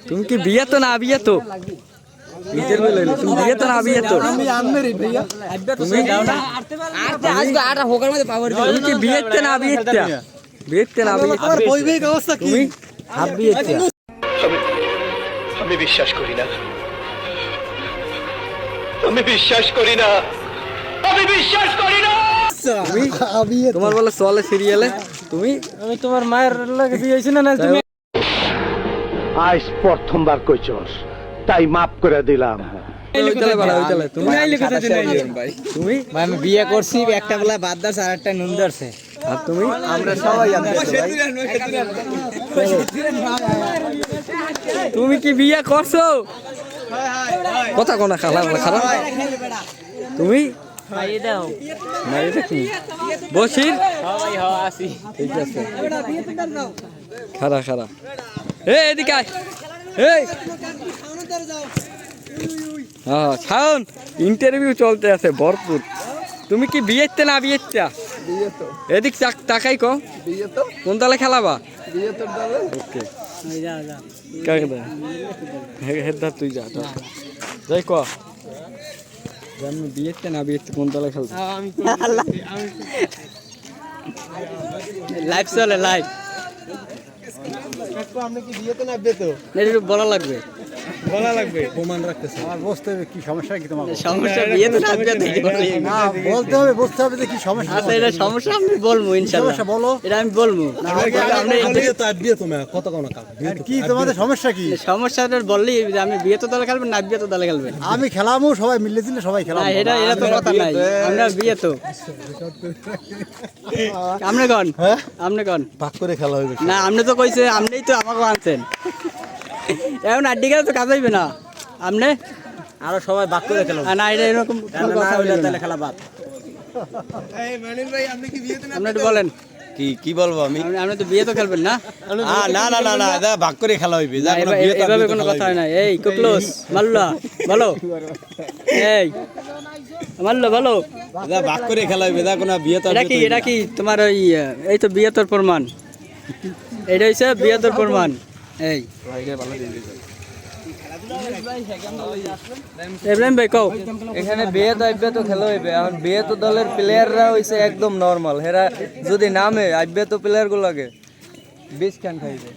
তুমি কি বিয়ে তো না বিয়ে তো নিজের বলে তুমি বিয়ে তো না বিয়ে তো তুমি তুমি কি বিয়েতে না বিয়েতে বিয়েতে না বিয়ে অবস্থা কি হাফ বিয়েতে আমি বিশ্বাস করি না আমি বিশ্বাস করি না আমি বিশ্বাস করি না তোমার বলে চলে সিরিয়ালে তুমি আমি তোমার মায়ের লাগে বিয়ে হইছে না তুমি আজ প্রথমবার কইছস তাই মাফ করে দিলাম তুমি আমি বিয়ে করছি একটা বেলা বাদ দাস আর একটা নুন ধরছে আর তুমি আমরা সবাই তুমি কি বিয়ে করছো কথা কোনা খারাপ খারাপ তুমি বসির ঠিক আছে খারা খারা এদিকে হ্যাঁ শাওন ইন্টারভিউ চলতে আছে ভরপুর তুমি কি বিয়েতে না বিয়েতে এদিক তাকাই কো কোন দলে খেলাবা ওকে কাকে দে হেডা তুই যা যাই কো আমি বিয়েতে না বিয়েতে কোন দলে খেলবো লাইভ চলে লাইভ আপনি কি বিয়েতে না বিয়েতে বলা লাগবে প্রমাণ রাখতেছে আমার বুঝতে হবে কি সমস্যা কি তোমার সমস্যা বিয়েতে না বিয়েতে না বলতে হবে বুঝতে হবে যে কি সমস্যা আচ্ছা এটা সমস্যা আমি বলবো ইনশাআল্লাহ সমস্যা বলো এটা আমি বলবো আপনি তো বিয়ে তুমি কত কোন কাজ কি তোমাদের সমস্যা কি সমস্যাটা বললি যে আমি বিয়েতে দলে খেলবেন না বিয়েতে দলে খেলবেন আমি খেলামু সবাই মিলে দিলে সবাই খেলাম না এটা এটা তো কথা নাই আমরা বিয়ে তো আপনি কোন আপনি কোন ভাগ করে খেলা হবে না আপনি তো কইছে আপনিই তো আমাকে আনছেন এখন আড্ডি গেলে তো কাজ হইবে না আপনি আরো সবাই ভাগ করে খেলা না এটা এরকম কথা হইলে তাহলে খেলা বাদ আপনি একটু বলেন কি বলবো আমি আপনি তো বিয়ে তো খেলবেন না না না না না এটা ভাগ করে খেলা হইবে যা কোনো বিয়ে তো এভাবে কোনো কথা হয় না এই কুকলোস মাল্লা বলো এই মাল্লা বলো যা ভাগ করে খেলা হইবে যা কোনো বিয়ে তো এটা কি তোমার ওই এই তো বিয়ে তোর প্রমাণ এটা হইছে বিয়ে তোর প্রমাণ এই ইব্রাহিম ভাই কও এখানে বিয়ে তো আইবে তো খেলা হইবে এখন বিয়ে তো দলের প্লেয়াররা হইছে একদম নরমাল হেরা যদি নামে আইবে তো প্লেয়ার গুলোকে বিষ খান খাইবে